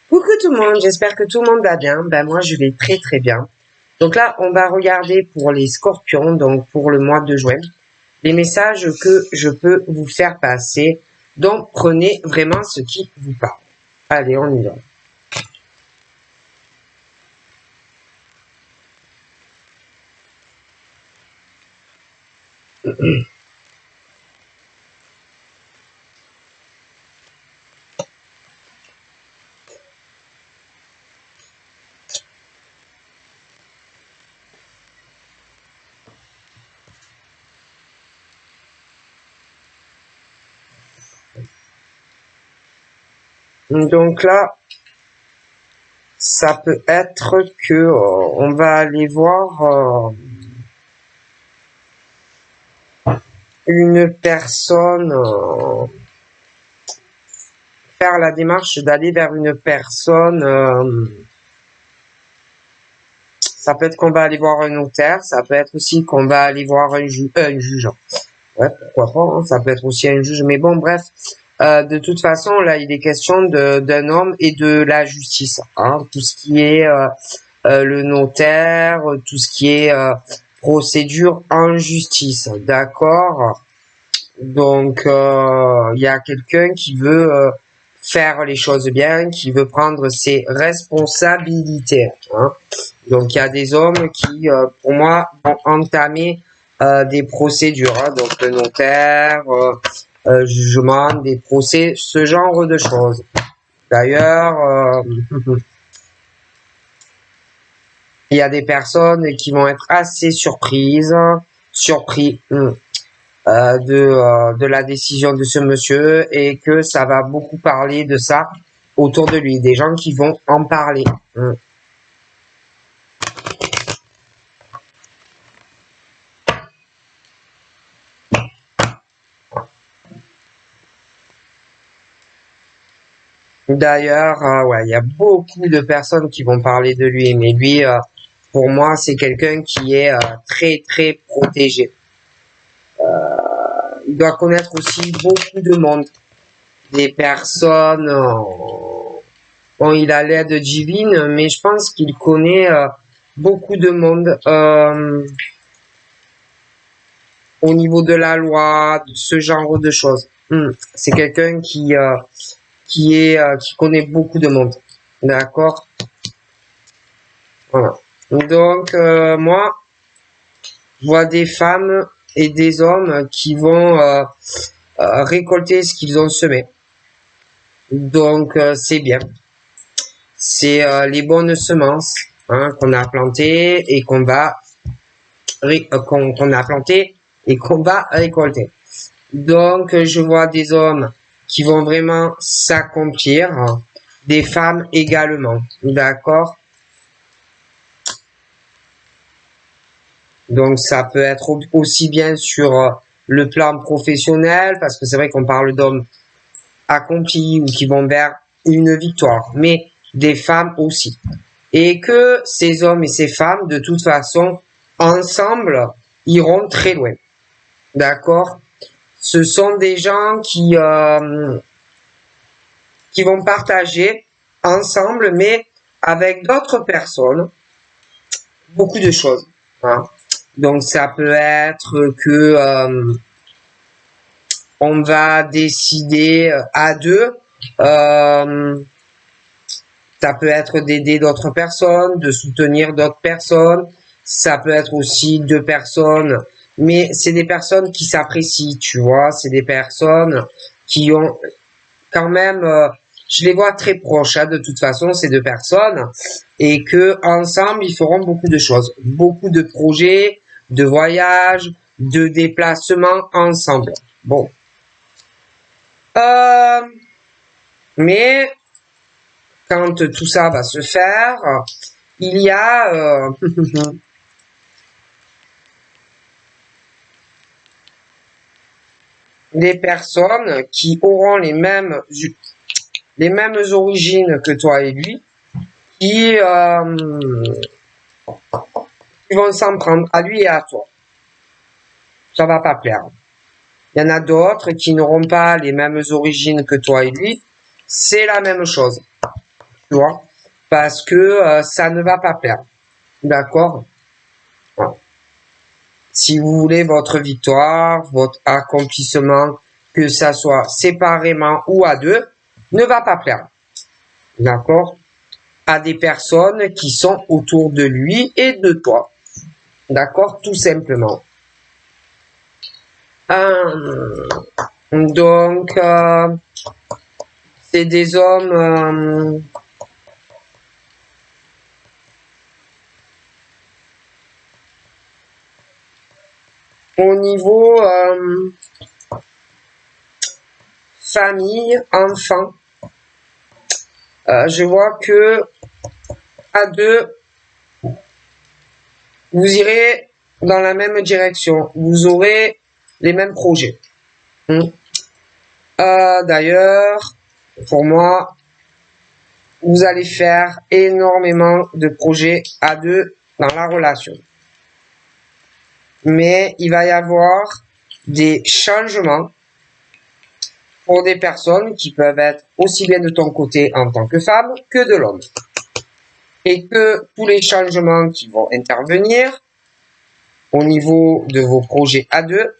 Coucou tout le monde, j'espère que tout le monde va bien. Ben moi je vais très très bien. Donc là on va regarder pour les scorpions, donc pour le mois de juin, les messages que je peux vous faire passer. Donc prenez vraiment ce qui vous parle. Allez, on y va. Donc là, ça peut être que on va aller voir une personne faire la démarche d'aller vers une personne. Ça peut être qu'on va aller voir un notaire, ça peut être aussi qu'on va aller voir un juge. Ouais, pourquoi pas, hein, ça peut être aussi un juge. Mais bon, bref, de toute façon, là, il est question d'un homme et de la justice. Hein, tout ce qui est le notaire, tout ce qui est procédure en justice. D'accord? Donc, il y a quelqu'un qui veut faire les choses bien, qui veut prendre ses responsabilités. Hein. Donc, il y a des hommes qui, pour moi, vont entamer des procédures. Hein. Donc, le notaire, jugement, des procès, ce genre de choses. D'ailleurs, il y a des personnes qui vont être assez surpris de la décision de ce monsieur et que ça va beaucoup parler de ça autour de lui. Des gens qui vont en parler. D'ailleurs, ouais, il y a beaucoup de personnes qui vont parler de lui, mais lui, pour moi, c'est quelqu'un qui est très très protégé. Il doit connaître aussi beaucoup de monde, des personnes. Bon, il a l'aide divine, mais je pense qu'il connaît beaucoup de monde au niveau de la loi, ce genre de choses. C'est quelqu'un qui connaît beaucoup de monde. D'accord? Voilà. Donc, moi, je vois des femmes et des hommes qui vont récolter ce qu'ils ont semé. Donc, c'est bien. C'est les bonnes semences qu'on a plantées et qu'on va qu'on a planté et qu'on va récolter. Donc, je vois des hommes qui vont vraiment s'accomplir, des femmes également. D'accord? Donc, ça peut être aussi bien sur le plan professionnel, parce que c'est vrai qu'on parle d'hommes accomplis ou qui vont vers une victoire, mais des femmes aussi. Et que ces hommes et ces femmes, de toute façon, ensemble, iront très loin. D'accord? Ce sont des gens qui vont partager ensemble, mais avec d'autres personnes, beaucoup de choses. Hein. Donc ça peut être que on va décider à deux. Ça peut être d'aider d'autres personnes, de soutenir d'autres personnes. Ça peut être aussi deux personnes, mais c'est des personnes qui s'apprécient, tu vois. C'est des personnes qui ont quand même, je les vois très proches, de toute façon, ces deux personnes, et que ensemble, ils feront beaucoup de choses, beaucoup de projets, de voyages, de déplacements ensemble. Bon. Mais quand tout ça va se faire, il y a des personnes qui auront les mêmes origines que toi et lui, qui vont s'en prendre à lui et à toi. Ça va pas plaire. Il y en a d'autres qui n'auront pas les mêmes origines que toi et lui. C'est la même chose. tu vois, parce que ça ne va pas plaire, d'accord? Voilà. Si vous voulez votre victoire, votre accomplissement, que ça soit séparément ou à deux, ne va pas plaire, d'accord? À des personnes qui sont autour de lui et de toi, d'accord? Tout simplement. Donc, c'est des hommes au niveau famille, enfant. Je vois que à deux, vous irez dans la même direction. Vous aurez les mêmes projets. D'ailleurs, pour moi, vous allez faire énormément de projets à deux dans la relation. Mais il va y avoir des changements pour des personnes qui peuvent être aussi bien de ton côté en tant que femme que de l'homme. Et que tous les changements qui vont intervenir au niveau de vos projets à deux,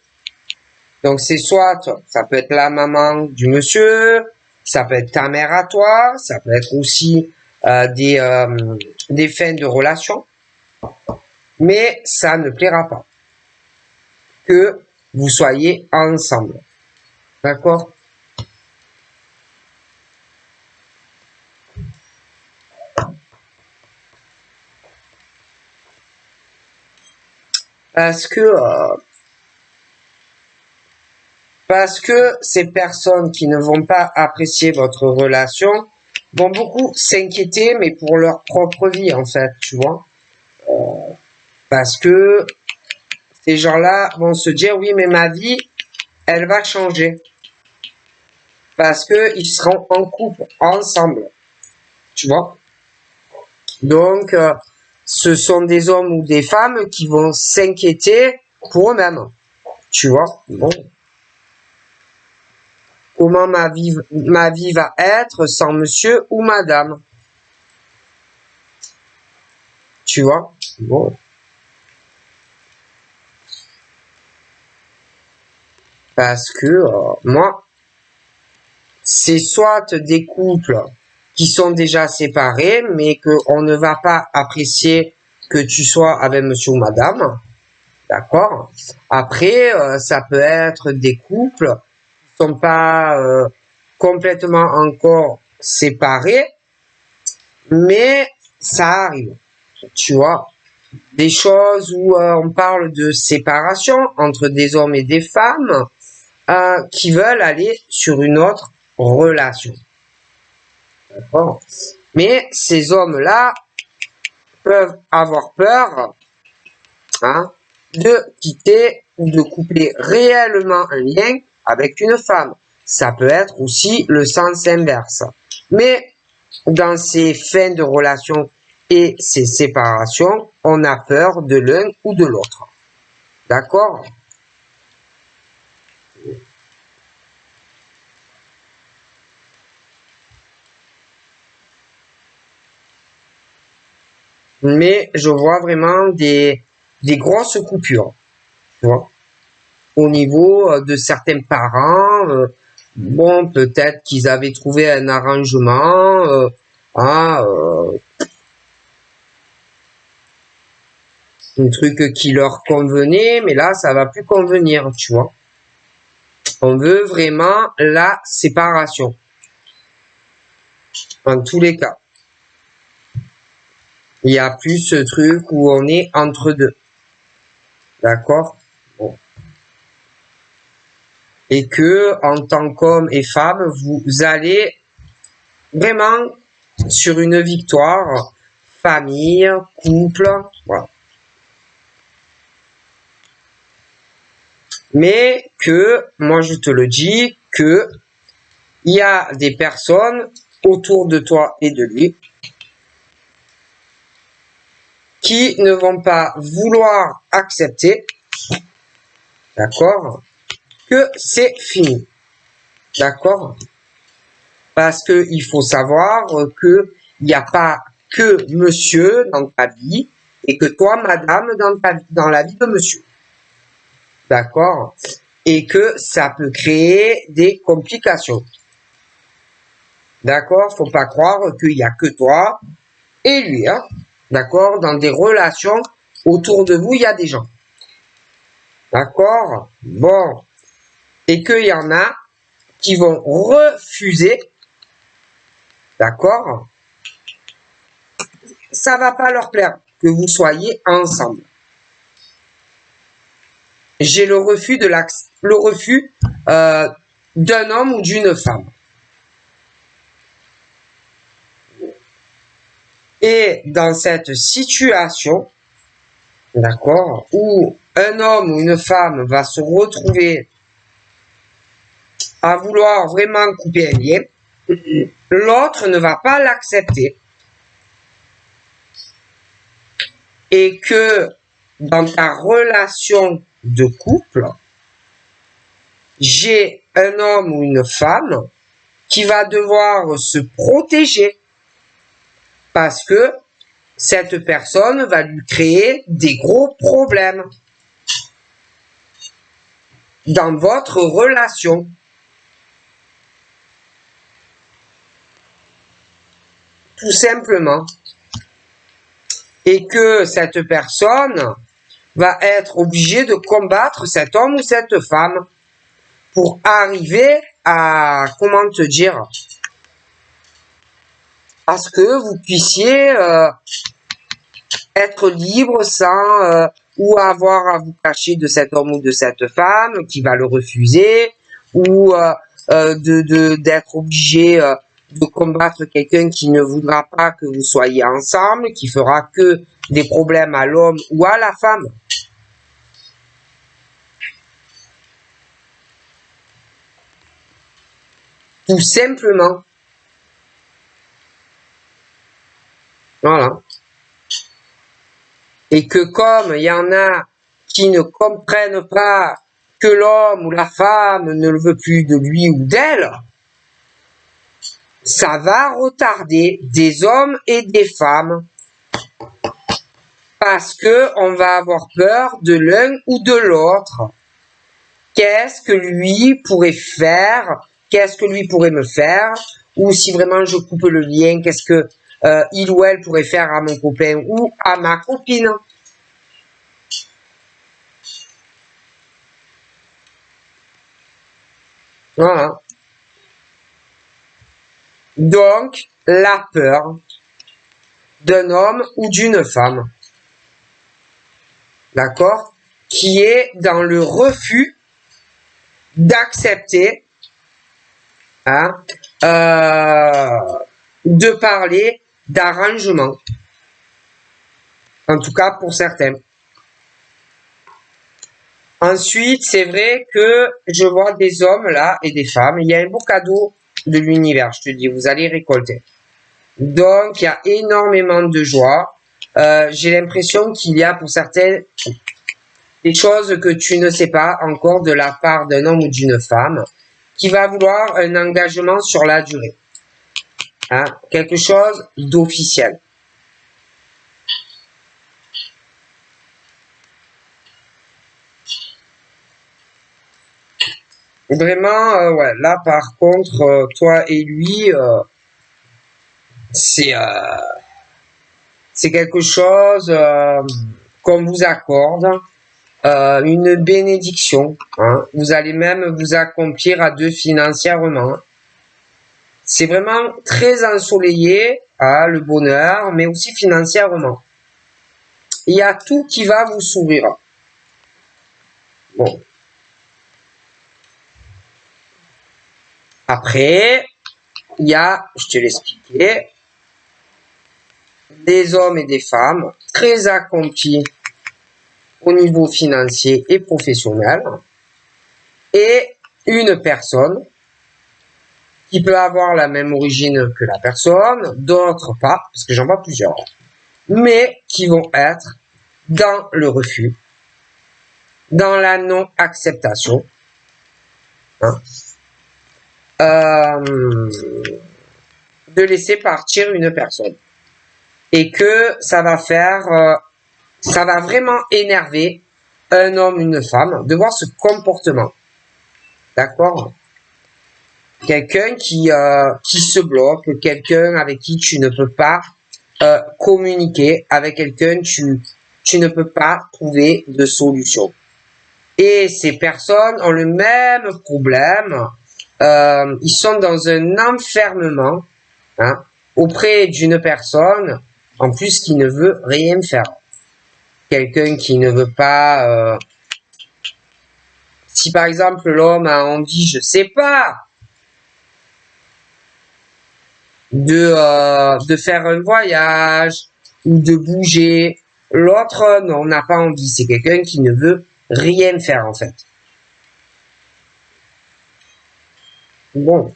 donc c'est soit, ça peut être la maman du monsieur, ça peut être ta mère à toi, ça peut être aussi des fins de relation, mais ça ne plaira pas que vous soyez ensemble. D'accord? Parce que ces personnes qui ne vont pas apprécier votre relation vont beaucoup s'inquiéter, mais pour leur propre vie, en fait, tu vois. Parce que ces gens-là vont se dire, oui, mais ma vie, elle va changer. Parce que ils seront en couple, ensemble. Tu vois. Donc, ce sont des hommes ou des femmes qui vont s'inquiéter pour eux-mêmes. Tu vois. Bon. Comment ma vie va être sans monsieur ou madame. Tu vois. Bon. Parce que moi, c'est soit des couples qui sont déjà séparés, mais qu'on ne va pas apprécier que tu sois avec monsieur ou madame. D'accord? Après, ça peut être des couples qui sont pas complètement encore séparés, mais ça arrive. Tu vois? Des choses où on parle de séparation entre des hommes et des femmes qui veulent aller sur une autre relation. D'accord? Mais ces hommes-là peuvent avoir peur de quitter ou de couper réellement un lien avec une femme. Ça peut être aussi le sens inverse. Mais dans ces fins de relation et ces séparations, on a peur de l'un ou de l'autre. D'accord? Mais je vois vraiment des grosses coupures, tu vois, au niveau de certains parents. Bon, peut-être qu'ils avaient trouvé un arrangement, un truc qui leur convenait, mais là, ça va plus convenir, tu vois. On veut vraiment la séparation, en tous les cas. Il y a plus ce truc où on est entre deux. D'accord? Bon. Et que, en tant qu'homme et femme, vous allez vraiment sur une victoire, famille, couple, voilà. Mais que, moi je te le dis, que il y a des personnes autour de toi et de lui qui ne vont pas vouloir accepter, d'accord, que c'est fini, d'accord, parce que il faut savoir que il n'y a pas que monsieur dans ta vie et que toi, madame, dans la vie de monsieur. D'accord? Et que ça peut créer des complications. D'accord? Faut pas croire qu'il n'y a que toi et lui. Hein? D'accord? Dans des relations, autour de vous, il y a des gens. D'accord? Bon. Et qu'il y en a qui vont refuser. D'accord? Ça va pas leur plaire que vous soyez ensemble. J'ai le refus d'un homme ou d'une femme. Et dans cette situation, d'accord, où un homme ou une femme va se retrouver à vouloir vraiment couper un lien, l'autre ne va pas l'accepter. Et que dans ta relation de couple, j'ai un homme ou une femme qui va devoir se protéger parce que cette personne va lui créer des gros problèmes dans votre relation. Tout simplement. Et que cette personne va être obligée de combattre cet homme ou cette femme pour arriver à, comment te dire, à ce que vous puissiez être libre sans ou avoir à vous cacher de cet homme ou de cette femme qui va le refuser ou d'être obligé de combattre quelqu'un qui ne voudra pas que vous soyez ensemble, qui fera que des problèmes à l'homme ou à la femme. Tout simplement. Voilà. Et que comme il y en a qui ne comprennent pas que l'homme ou la femme ne le veut plus de lui ou d'elle, ça va retarder des hommes et des femmes parce que on va avoir peur de l'un ou de l'autre. Qu'est-ce que lui pourrait faire? Qu'est-ce que lui pourrait me faire? Ou si vraiment je coupe le lien, qu'est-ce que il ou elle pourrait faire à mon copain ou à ma copine? Voilà. Donc, la peur d'un homme ou d'une femme, d'accord, qui est dans le refus d'accepter hein, de parler d'arrangement. En tout cas, pour certains. Ensuite, c'est vrai que je vois des hommes là et des femmes. Il y a un beau cadeau de l'univers, je te dis, vous allez récolter. Donc, il y a énormément de joie. J'ai l'impression qu'il y a pour certains des choses que tu ne sais pas encore de la part d'un homme ou d'une femme qui va vouloir un engagement sur la durée. Hein, quelque chose d'officiel. Vraiment, ouais, là par contre, toi et lui, c'est quelque chose qu'on vous accorde, une bénédiction. Hein. Vous allez même vous accomplir à deux financièrement. C'est vraiment très ensoleillé, hein, le bonheur, mais aussi financièrement. Il y a tout qui va vous sourire. Bon. Après, il y a, je te l'expliquais, des hommes et des femmes très accomplis au niveau financier et professionnel et une personne qui peut avoir la même origine que la personne, d'autres pas, parce que j'en vois plusieurs, mais qui vont être dans le refus, dans la non-acceptation. Hein. de laisser partir une personne. Et que ça va ça va vraiment énerver un homme, une femme, de voir ce comportement. D'accord? Quelqu'un qui se bloque, quelqu'un avec qui tu ne peux pas communiquer, avec quelqu'un tu ne peux pas trouver de solution. Et ces personnes ont le même problème. Ils sont dans un enfermement, hein, auprès d'une personne, en plus qui ne veut rien faire. Quelqu'un qui ne veut pas... si par exemple l'homme a envie, je sais pas, de faire un voyage ou de bouger, l'autre non, n'a pas envie. C'est quelqu'un qui ne veut rien faire en fait. Bon.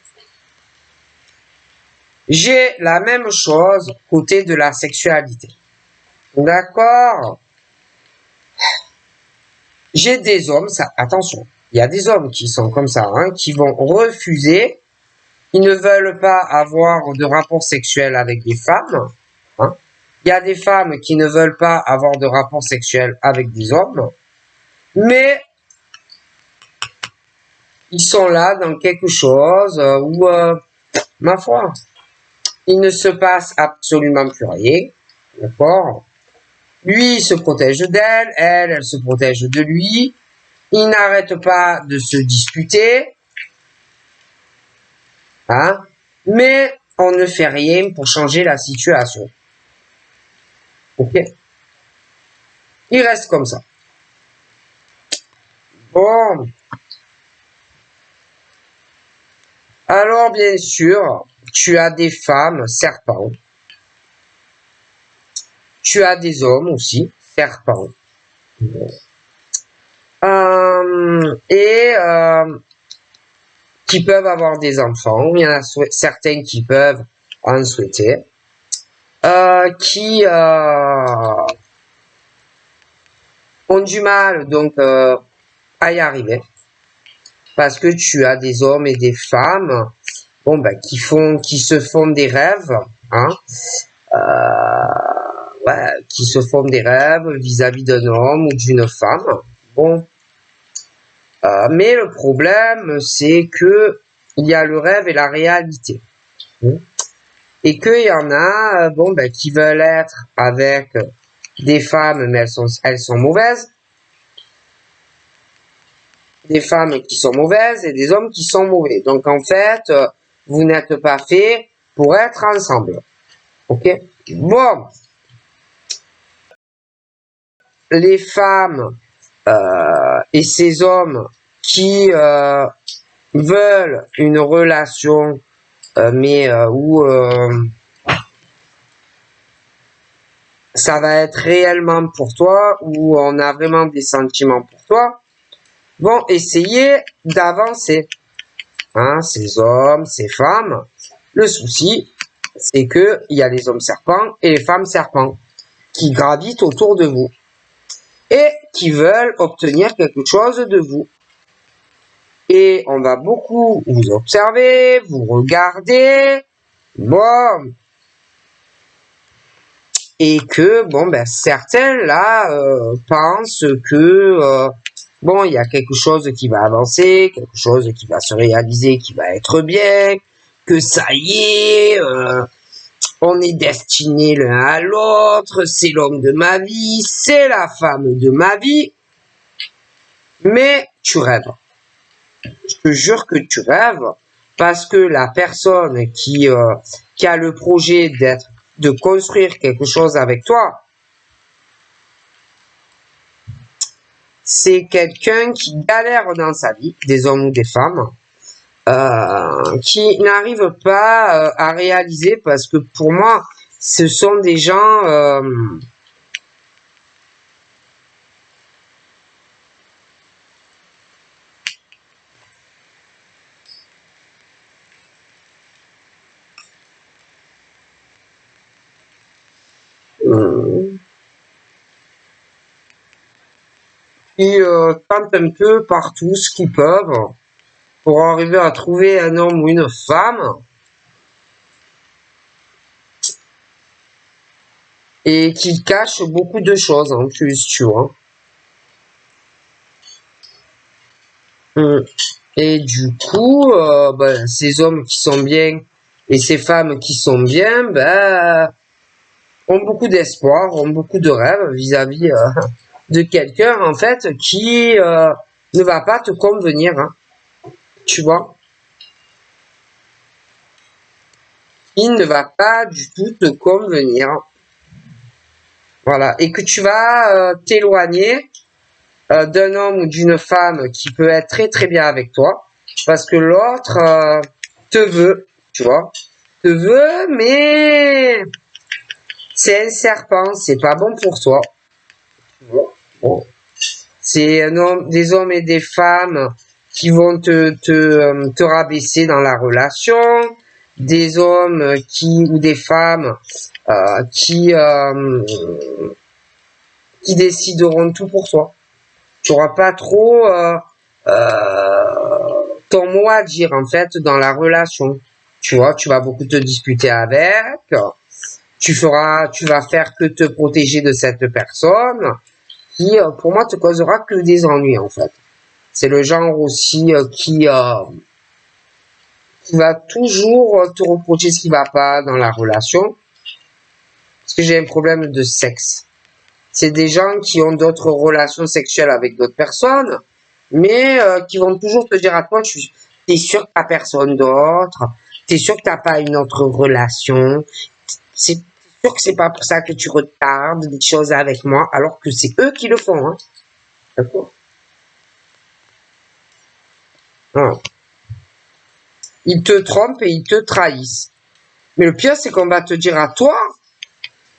J'ai la même chose côté de la sexualité. D'accord? J'ai des hommes, ça, attention, il y a des hommes qui sont comme ça, hein, qui vont refuser, ils ne veulent pas avoir de rapport sexuel avec des femmes, hein. Il y a des femmes qui ne veulent pas avoir de rapport sexuel avec des hommes, mais ils sont là dans quelque chose où, ma foi, il ne se passe absolument plus rien, d'accord? Lui, il se protège d'elle, elle se protège de lui. Ils n'arrêtent pas de se disputer, hein, mais on ne fait rien pour changer la situation. Ok? Il reste comme ça. Bon. Alors, bien sûr, tu as des femmes serpents. Tu as des hommes aussi serpents. Qui peuvent avoir des enfants. Il y en a certains qui peuvent en souhaiter. Qui ont du mal donc à y arriver. Parce que tu as des hommes et des femmes, bon ben qui se font des rêves, hein, ouais, qui se font des rêves vis-à-vis d'un homme ou d'une femme. Bon, mais le problème c'est que il y a le rêve et la réalité, et qu'il y en a, bon ben qui veulent être avec des femmes, mais elles sont mauvaises. Des femmes qui sont mauvaises et des hommes qui sont mauvais. Donc en fait, vous n'êtes pas fait pour être ensemble. Ok? Bon. Les femmes et ces hommes qui veulent une relation, mais où ça va être réellement pour toi, où on a vraiment des sentiments pour toi, vont essayer d'avancer. Hein, ces hommes, ces femmes. Le souci, c'est que il y a les hommes serpents et les femmes serpents qui gravitent autour de vous et qui veulent obtenir quelque chose de vous. Et on va beaucoup vous observer, vous regarder, bon, et que bon ben certains là pensent que bon, il y a quelque chose qui va avancer, quelque chose qui va se réaliser, qui va être bien, que ça y est, on est destiné l'un à l'autre, c'est l'homme de ma vie, c'est la femme de ma vie, mais tu rêves. Je te jure que tu rêves, parce que la personne qui a le projet de construire quelque chose avec toi, c'est quelqu'un qui galère dans sa vie, des hommes ou des femmes, qui n'arrive pas à réaliser, parce que pour moi, ce sont des gens qui tentent un peu partout ce qu'ils peuvent pour arriver à trouver un homme ou une femme et qui cache beaucoup de choses en plus, tu vois. Et du coup, ben, ces hommes qui sont bien et ces femmes qui sont bien, ben, ont beaucoup d'espoir, ont beaucoup de rêves vis-à-vis de quelqu'un, en fait, qui ne va pas te convenir, hein, tu vois. Il ne va pas du tout te convenir. Voilà. Et que tu vas t'éloigner d'un homme ou d'une femme qui peut être très très bien avec toi, parce que l'autre te veut, tu vois, te veut, mais c'est un serpent, c'est pas bon pour toi. Bon. C'est des hommes et des femmes qui vont te rabaisser dans la relation, des hommes ou des femmes qui décideront tout pour toi. Tu n'auras pas trop ton mot à dire en fait dans la relation. Tu vois, tu vas beaucoup te disputer avec, tu vas faire que te protéger de cette personne qui, pour moi, te causera que des ennuis en fait. C'est le genre aussi qui va toujours te reprocher ce qui va pas dans la relation. Parce que j'ai un problème de sexe. C'est des gens qui ont d'autres relations sexuelles avec d'autres personnes, mais qui vont toujours te dire à toi, t'es sûr que t'as personne d'autre, t'es sûr que t'as pas une autre relation, c'est sûr que c'est pas pour ça que tu retardes des choses avec moi, alors que c'est eux qui le font, hein. D'accord? Voilà. Ils te trompent et ils te trahissent. Mais le pire, c'est qu'on va te dire à toi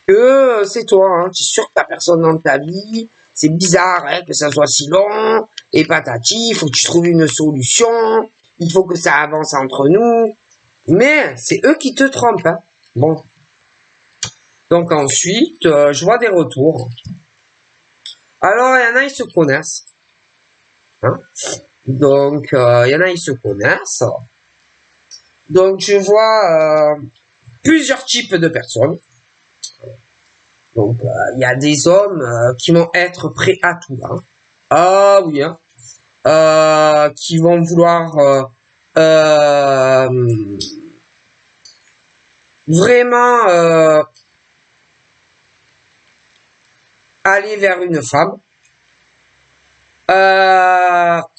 que c'est toi, hein. Tu es sûr que t'as personne dans ta vie. C'est bizarre, hein, que ça soit si long. Et patati, il faut que tu trouves une solution. Il faut que ça avance entre nous. Mais c'est eux qui te trompent, hein. Bon. Donc ensuite, je vois des retours. Alors, il y en a, ils se connaissent. Hein. Donc, il y en a, ils se connaissent. Donc, je vois plusieurs types de personnes. Donc, il y a des hommes qui vont être prêts à tout. Hein. Ah oui, hein. Qui vont vouloir vraiment aller vers une femme.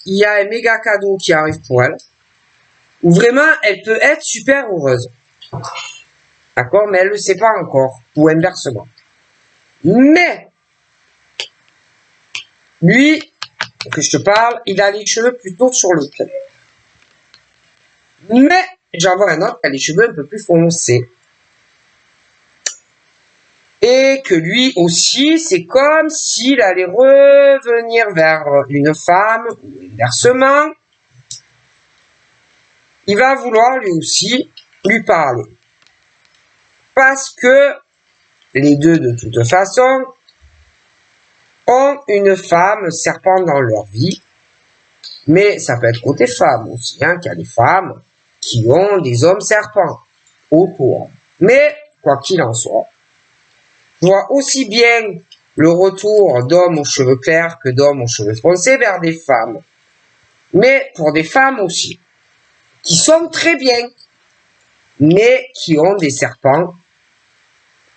Il y a un méga cadeau qui arrive pour elle. Où vraiment, elle peut être super heureuse. D'accord? Mais elle ne le sait pas encore. Ou inversement. Mais, lui, que je te parle, il a les cheveux plutôt sur le pied. Mais, j'en vois un autre qui a les cheveux un peu plus foncés. Et que lui aussi, c'est comme s'il allait revenir vers une femme, ou inversement. Il va vouloir lui aussi lui parler. Parce que les deux, de toute façon, ont une femme serpent dans leur vie. Mais ça peut être côté femme aussi, hein, qu'il y a des femmes qui ont des hommes serpents autour. Mais, quoi qu'il en soit, je vois aussi bien le retour d'hommes aux cheveux clairs que d'hommes aux cheveux foncés vers des femmes. Mais pour des femmes aussi, qui sont très bien, mais qui ont des serpents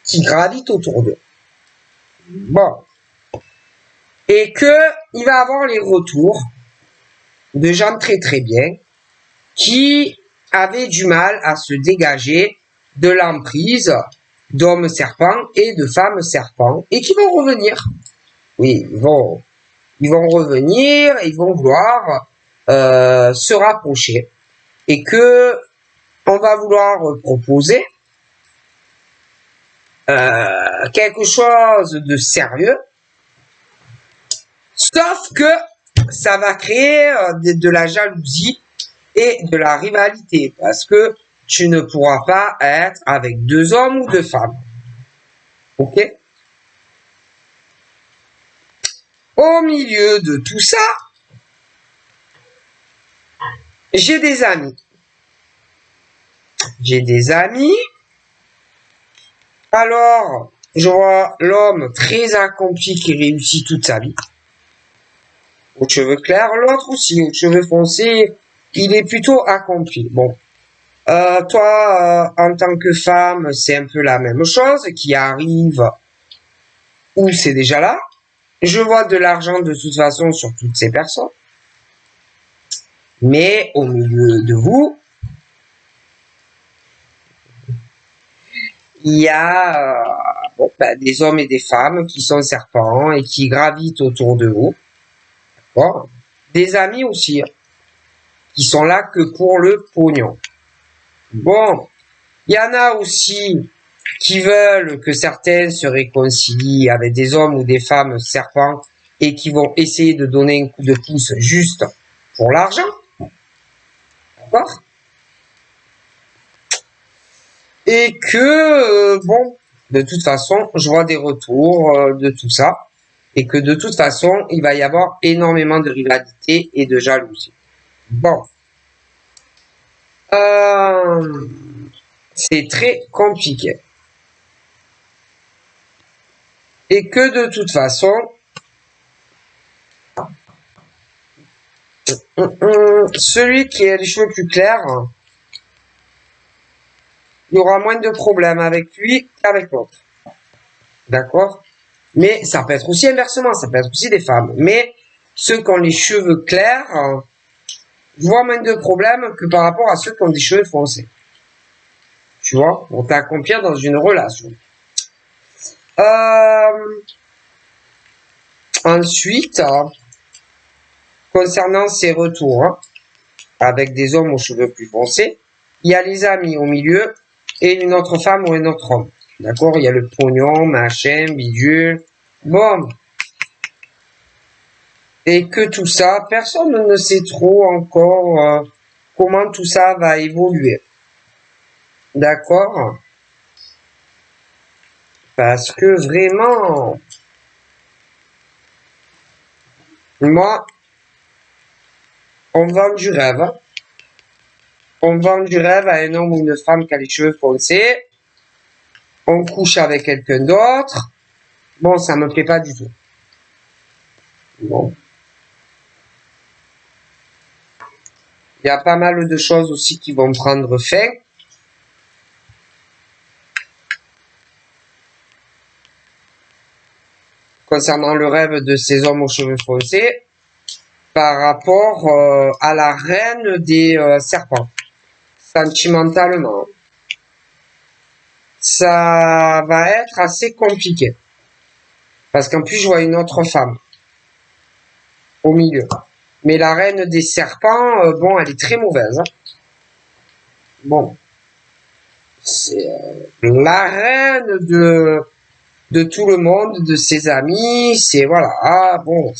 qui gravitent autour d'eux. Bon. Et que il va avoir les retours de gens très très bien qui avaient du mal à se dégager de l'emprise d'hommes serpents et de femmes serpents et qui vont revenir. Oui, ils vont revenir et ils vont vouloir se rapprocher et que on va vouloir proposer quelque chose de sérieux, sauf que ça va créer de la jalousie et de la rivalité parce que tu ne pourras pas être avec deux hommes ou deux femmes. Ok? Au milieu de tout ça, j'ai des amis. Alors, je vois l'homme très accompli qui réussit toute sa vie. Aux cheveux clairs, l'autre aussi, aux cheveux foncés, il est plutôt accompli. Bon. Toi, en tant que femme, c'est un peu la même chose qui arrive ou c'est déjà là. Je vois de l'argent de toute façon sur toutes ces personnes. Mais au milieu de vous, il y a des hommes et des femmes qui sont serpents et qui gravitent autour de vous. D'accord? Des amis aussi, hein, qui sont là que pour le pognon. Bon, il y en a aussi qui veulent que certains se réconcilient avec des hommes ou des femmes serpents et qui vont essayer de donner un coup de pouce juste pour l'argent. D'accord? Et que, de toute façon, je vois des retours de tout ça. Et que de toute façon, il va y avoir énormément de rivalité et de jalousie. Bon. C'est très compliqué. Et que de toute façon, celui qui a les cheveux plus clairs, il y aura moins de problèmes avec lui qu'avec l'autre. D'accord? Mais ça peut être aussi inversement, ça peut être aussi des femmes. Mais ceux qui ont les cheveux clairs, voient moins de problèmes que par rapport à ceux qui ont des cheveux foncés. Tu vois? On t'accomplir dans une relation. Ensuite, concernant ces retours, avec des hommes aux cheveux plus foncés, il y a les amis au milieu et une autre femme ou un autre homme. D'accord? Il y a le pognon, machin, bidule. Bon. Et que tout ça, personne ne sait trop encore comment tout ça va évoluer. D'accord? Parce que vraiment, moi, on vend du rêve. On vend du rêve à un homme ou une femme qui a les cheveux foncés. On couche avec quelqu'un d'autre. Bon, ça me plaît pas du tout. Bon. Il y a pas mal de choses aussi qui vont prendre fin. Concernant le rêve de ces hommes aux cheveux foncés, par rapport à la reine des serpents, sentimentalement. Ça va être assez compliqué. Parce qu'en plus, je vois une autre femme au milieu. Mais la reine des serpents, elle est très mauvaise. Hein. Bon. C'est la reine de tout le monde, de ses amis. C'est, voilà. Ah, bon.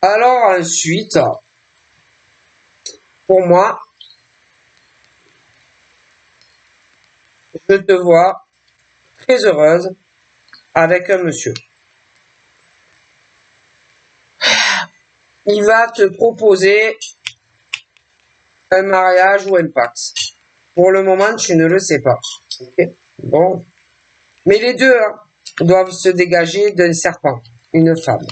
Alors, ensuite, pour moi, je te vois très heureuse avec un monsieur. Il va te proposer un mariage ou un pacte. Pour le moment, tu ne le sais pas. Ok? Bon. Mais les deux doivent se dégager d'un serpent, une femme.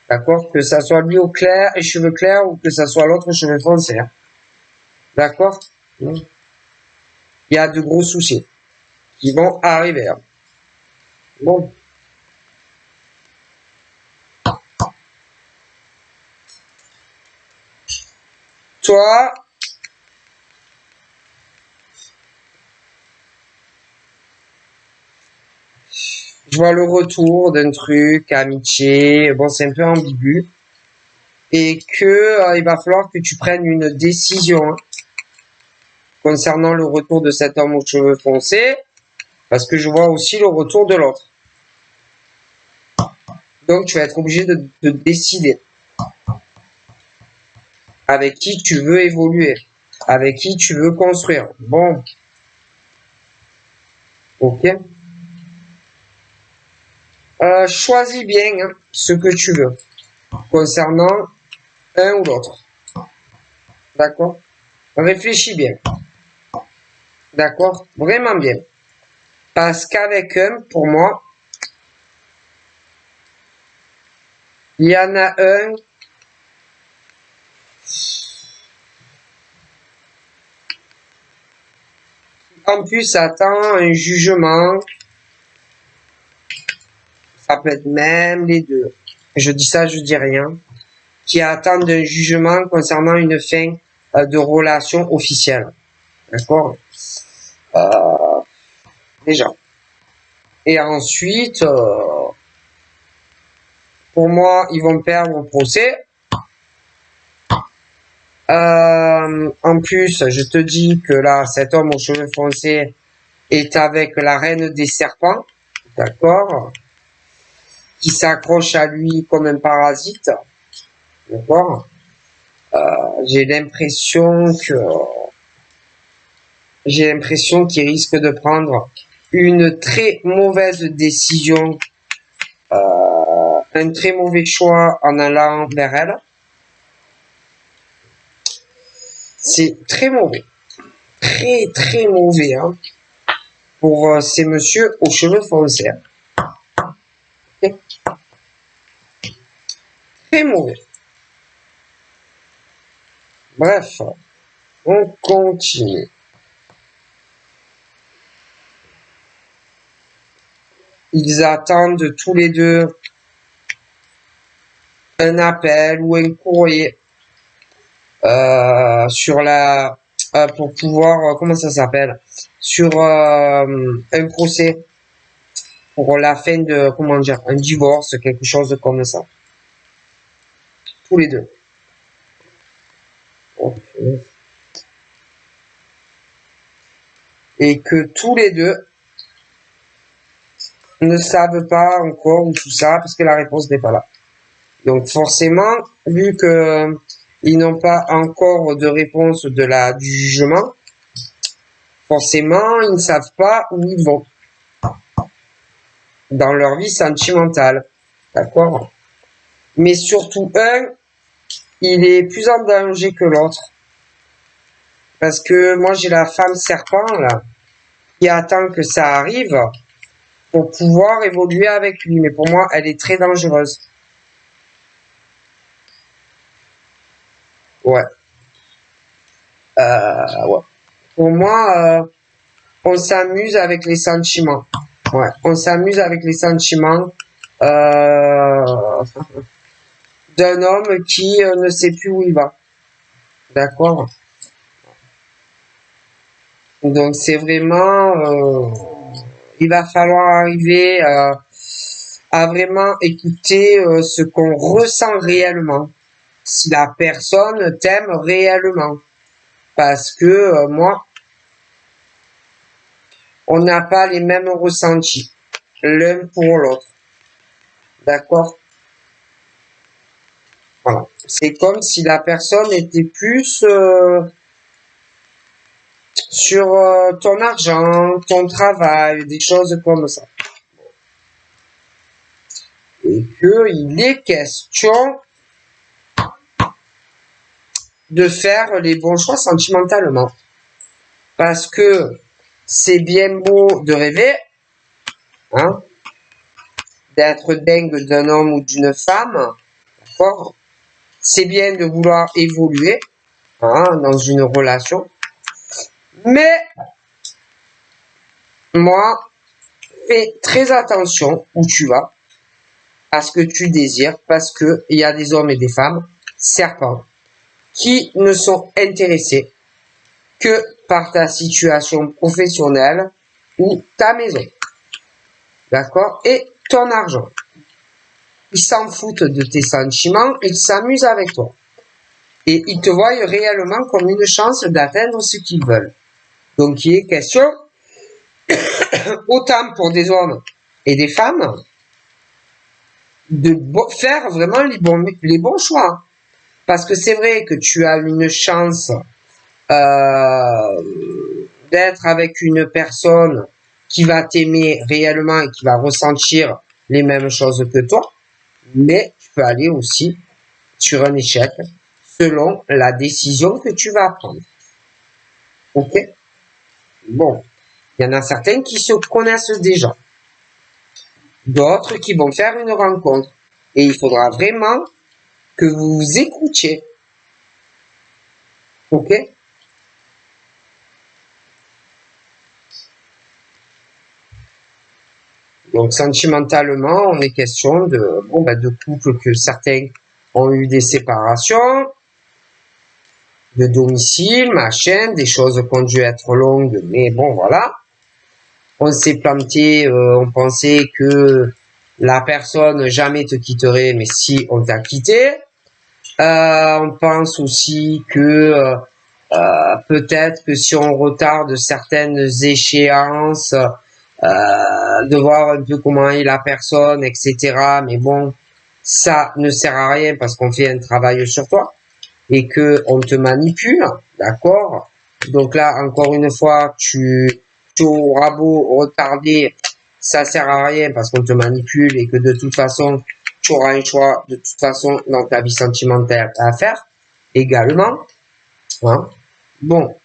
D'accord? Que ça soit lui aux clair, et cheveux clairs ou que ça soit l'autre cheveux foncés. Hein. D'accord? Il y a de gros soucis qui vont arriver. Hein. Bon. Toi, je vois le retour d'un truc, amitié. Bon, c'est un peu ambigu. Et que il va falloir que tu prennes une décision hein, concernant le retour de cet homme aux cheveux foncés. Parce que je vois aussi le retour de l'autre. Donc, tu vas être obligé de décider avec qui tu veux évoluer, avec qui tu veux construire. Bon. Ok. Choisis bien hein, ce que tu veux concernant un ou l'autre. D'accord? Réfléchis bien. D'accord? Vraiment bien. Parce qu'avec un, pour moi, il y en a un en plus attend un jugement. Ça peut être même les deux. Je dis ça, je dis rien. Qui attendent un jugement concernant une fin de relation officielle. D'accord? Déjà. Et ensuite, pour moi, ils vont perdre au procès. En plus, je te dis que là, cet homme aux cheveux foncés est avec la reine des serpents. D'accord? Qui s'accroche à lui comme un parasite. D'accord? J'ai l'impression qu'il risque de prendre une très mauvaise décision, un très mauvais choix en allant vers elle. C'est très mauvais, très mauvais, hein, pour ces messieurs aux cheveux foncés. Okay. Très mauvais. Bref, on continue. Ils attendent tous les deux un appel ou un courrier sur la pour pouvoir comment ça s'appelle, sur un procès pour la fin de, comment dire, un divorce, quelque chose comme ça, tous les deux. Okay. Et que tous les deux ne savent pas encore ou tout ça parce que la réponse n'est pas là. Donc forcément, vu que ils n'ont pas encore de réponse du jugement, forcément, ils ne savent pas où ils vont dans leur vie sentimentale. D'accord? Mais surtout, un, il est plus en danger que l'autre. Parce que moi, j'ai la femme serpent, là, qui attend que ça arrive pour pouvoir évoluer avec lui. Mais pour moi, elle est très dangereuse. Ouais. Ouais. Pour moi, on s'amuse avec les sentiments. Ouais. On s'amuse avec les sentiments d'un homme qui ne sait plus où il va. D'accord? Donc, c'est vraiment... il va falloir arriver à vraiment écouter ce qu'on ressent réellement. Si la personne t'aime réellement. Parce que moi, on n'a pas les mêmes ressentis l'un pour l'autre. D'accord? Voilà. C'est comme si la personne était plus sur ton argent, ton travail, des choses comme ça. Et qu'il est question de faire les bons choix sentimentalement. Parce que c'est bien beau de rêver, hein, d'être dingue d'un homme ou d'une femme, d'accord? C'est bien de vouloir évoluer, hein, dans une relation. Mais, moi, fais très attention où tu vas, à ce que tu désires, parce que il y a des hommes et des femmes, serpents, qui ne sont intéressés que par ta situation professionnelle ou ta maison. D'accord? Et ton argent. Ils s'en foutent de tes sentiments, ils s'amusent avec toi. Et ils te voient réellement comme une chance d'atteindre ce qu'ils veulent. Donc, il est question, autant pour des hommes et des femmes, de faire vraiment les bons choix. Parce que c'est vrai que tu as une chance d'être avec une personne qui va t'aimer réellement et qui va ressentir les mêmes choses que toi, mais tu peux aller aussi sur un échec selon la décision que tu vas prendre. Ok? Bon. Il y en a certains qui se connaissent déjà. D'autres qui vont faire une rencontre. Et il faudra vraiment que vous vous écoutiez. Ok? Donc, sentimentalement, on est question de, de couples que certains ont eu des séparations, de domicile, machin, des choses qui ont dû être longues, mais bon, voilà. On s'est planté, on pensait que la personne jamais te quitterait, mais si on t'a quitté. On pense aussi que peut-être que si on retarde certaines échéances, de voir un peu comment est la personne, etc. Mais bon, ça ne sert à rien parce qu'on fait un travail sur toi et que on te manipule, d'accord? Donc là, encore une fois, tu auras beau retarder, ça sert à rien parce qu'on te manipule et que de toute façon, tu auras un choix de toute façon dans ta vie sentimentale à faire également. Hein? Bon.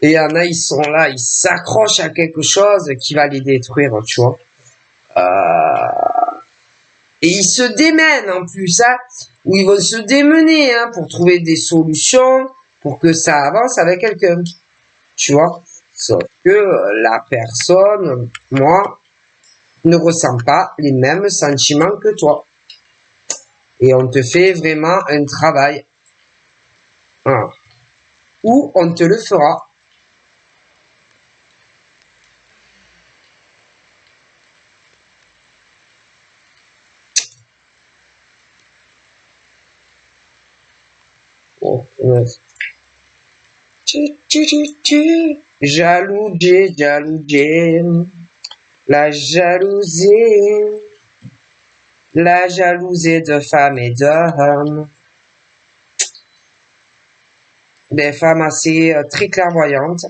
Et il y en a, ils sont là, ils s'accrochent à quelque chose qui va les détruire, tu vois. Et ils se démènent en plus, hein, où ils vont se démener hein, pour trouver des solutions, pour que ça avance avec quelqu'un. Tu vois. Sauf que la personne, moi, ne ressent pas les mêmes sentiments que toi. Et on te fait vraiment un travail. Hein, ou on te le fera. Oh, ouais. Jaloux, la jalousie, la jalousie de femmes et d'hommes, des femmes assez très clairvoyantes,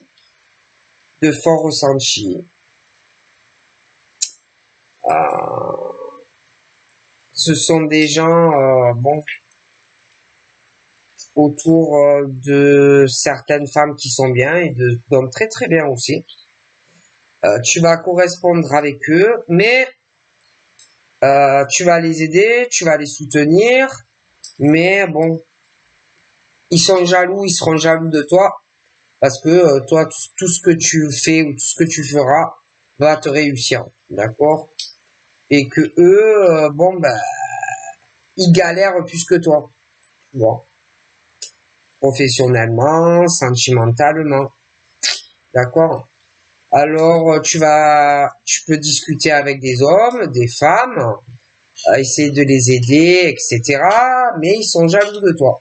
de forts ressentis. Ce sont des gens, autour de certaines femmes qui sont bien et d'hommes très très bien aussi. Tu vas correspondre avec eux, mais tu vas les aider, tu vas les soutenir, mais bon, ils sont jaloux, ils seront jaloux de toi parce que toi, tout ce que tu fais ou tout ce que tu feras va te réussir, d'accord? Et que eux, ils galèrent plus que toi, tu vois, professionnellement, sentimentalement, d'accord? Alors, tu peux discuter avec des hommes, des femmes, essayer de les aider, etc. Mais ils sont jaloux de toi.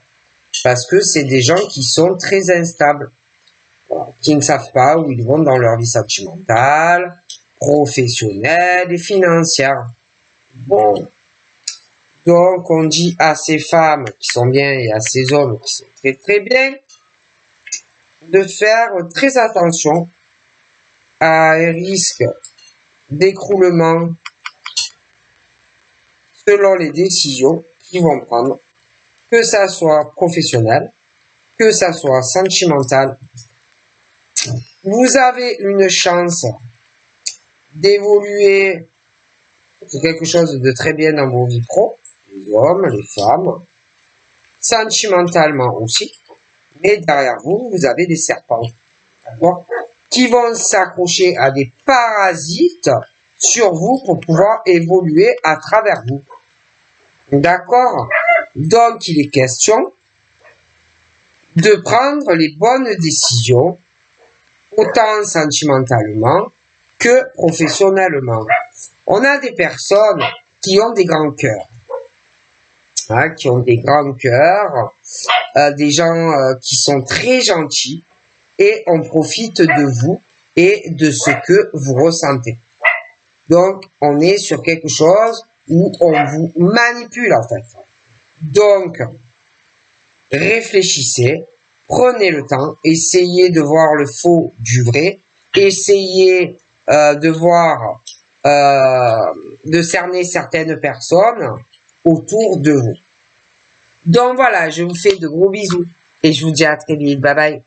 Parce que c'est des gens qui sont très instables, qui ne savent pas où ils vont dans leur vie sentimentale, professionnelle et financière. Bon. Donc, on dit à ces femmes qui sont bien et à ces hommes qui sont très très bien de faire très attention à un risque d'écroulement selon les décisions qu'ils vont prendre, que ça soit professionnel, que ça soit sentimental. Vous avez une chance d'évoluer sur quelque chose de très bien dans vos vies pro, les hommes, les femmes, sentimentalement aussi, mais derrière vous, vous avez des serpents, d'accord, qui vont s'accrocher à des parasites sur vous pour pouvoir évoluer à travers vous. D'accord? Donc, il est question de prendre les bonnes décisions, autant sentimentalement que professionnellement. On a des personnes qui ont des grands cœurs, hein, qui ont des grands cœurs, des gens qui sont très gentils et on profite de vous et de ce que vous ressentez. Donc, on est sur quelque chose où on vous manipule, en fait. Donc, réfléchissez, prenez le temps, essayez de voir le faux du vrai, essayez de voir, de cerner certaines personnes autour de vous. Donc voilà, je vous fais de gros bisous et je vous dis à très vite. Bye bye.